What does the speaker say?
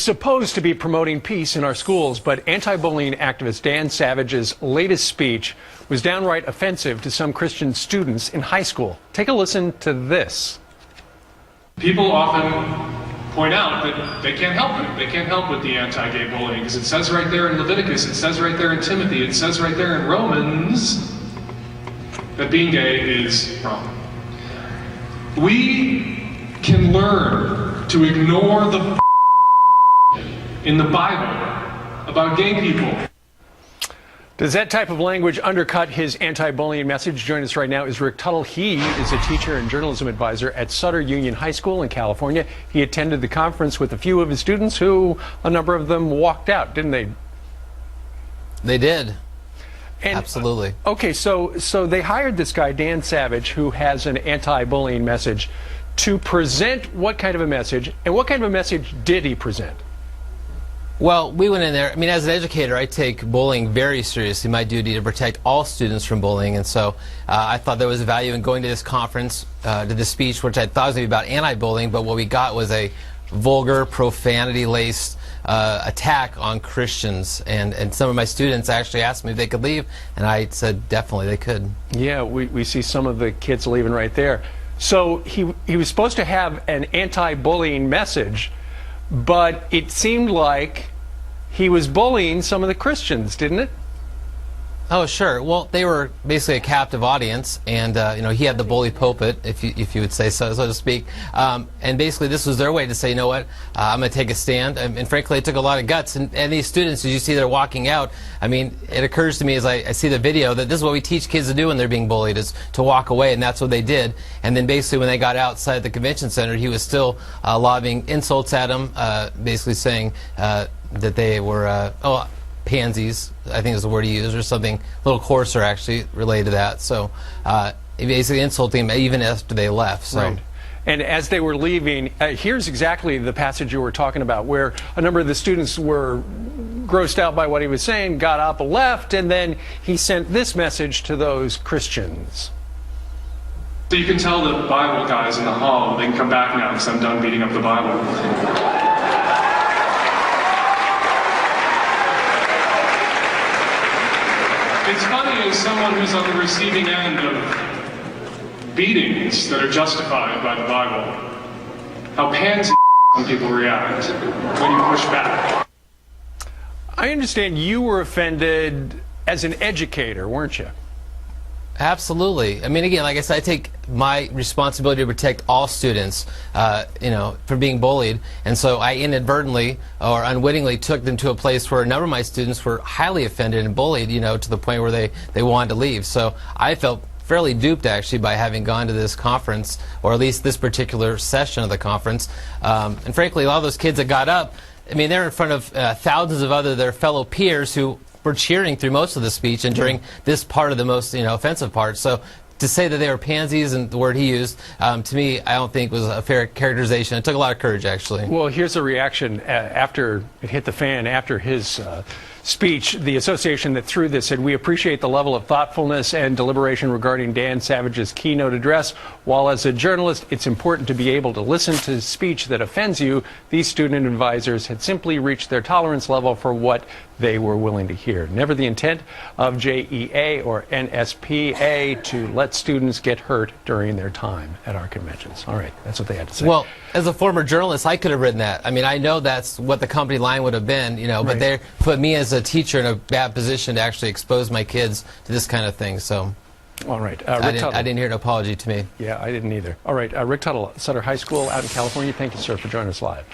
supposed to be promoting peace in our schools, but anti-bullying activist Dan Savage's latest speech was downright offensive to some Christian students in high school. Take a listen to this. People often point out that they can't help it. They can't help with the anti-gay bullying because it says right there in Leviticus, it says right there in Timothy, it says right there in Romans that being gay is wrong. We can learn to ignore the in the Bible about gay people. Does that type of language undercut his anti-bullying message? Joining us right now is Rick Tuttle. He is a teacher and journalism advisor at Sutter Union High School in California. He attended the conference with a few of his students who, a number of them walked out, didn't they? They did. And, absolutely. Okay, so they hired this guy, Dan Savage, who has an anti-bullying message, to present what kind of a message, and what kind of a message did he present? Well, we went in there. I mean, as an educator, I take bullying very seriously, my duty to protect all students from bullying. And so I thought there was value in going to this conference, to this speech, which I thought was going to be about anti-bullying, but what we got was a vulgar, profanity-laced attack on Christians. And some of my students actually asked me if they could leave, and I said definitely they could. Yeah, we see some of the kids leaving right there. So he was supposed to have an anti-bullying message, but it seemed like he was bullying some of the Christians, didn't it? Oh, sure. Well, they were basically a captive audience, and you know, he had the bully pulpit, if you would say so to speak. And basically, this was their way to say, you know what, I'm going to take a stand. And frankly, it took a lot of guts. And these students, as you see, they're walking out. I mean, it occurs to me as I see the video that this is what we teach kids to do when they're being bullied, is to walk away, and that's what they did. And then basically, when they got outside the convention center, he was still lobbing insults at them, basically saying that they were pansies, I think is the word he used, or something a little coarser actually related to that. So basically insulting them even after they left. So. Right. And as they were leaving, here's exactly the passage you were talking about, where a number of the students were grossed out by what he was saying, got up, left, and then he sent this message to those Christians. So you can tell the Bible guys in the hall, they can come back now because I'm done beating up the Bible. It's funny, as someone who's on the receiving end of beatings that are justified by the Bible, how pansy some people react when you push back. I understand you were offended as an educator, weren't you? Absolutely. I mean, again, like I said, I take my responsibility to protect all students, you know, from being bullied. And so I inadvertently or unwittingly took them to a place where a number of my students were highly offended and bullied, you know, to the point where they wanted to leave. So I felt fairly duped, actually, by having gone to this conference, or at least this particular session of the conference. And frankly, a lot of those kids that got up, I mean, they're in front of thousands of their fellow peers who were cheering through most of the speech and during this part of the most, you know, offensive part. So to say that they were pansies, and the word he used, to me, I don't think was a fair characterization. It took a lot of courage, actually. Well, here's a reaction after it hit the fan, after his speech. The association that threw this said, "We appreciate the level of thoughtfulness and deliberation regarding Dan Savage's keynote address. While as a journalist, it's important to be able to listen to speech that offends you, these student advisors had simply reached their tolerance level for what they were willing to hear. Never the intent of JEA or NSPA to let students get hurt during their time at our conventions." All right, that's what they had to say. Well, as a former journalist, I could have written that. I mean, I know that's what the company line would have been, you know, but they put me as a teacher in a bad position to actually expose my kids to this kind of thing. So, all right, I didn't hear an apology to me. Yeah, I didn't either. All right, Rick Tuttle, Sutter High School out in California. Thank you, sir, for joining us live.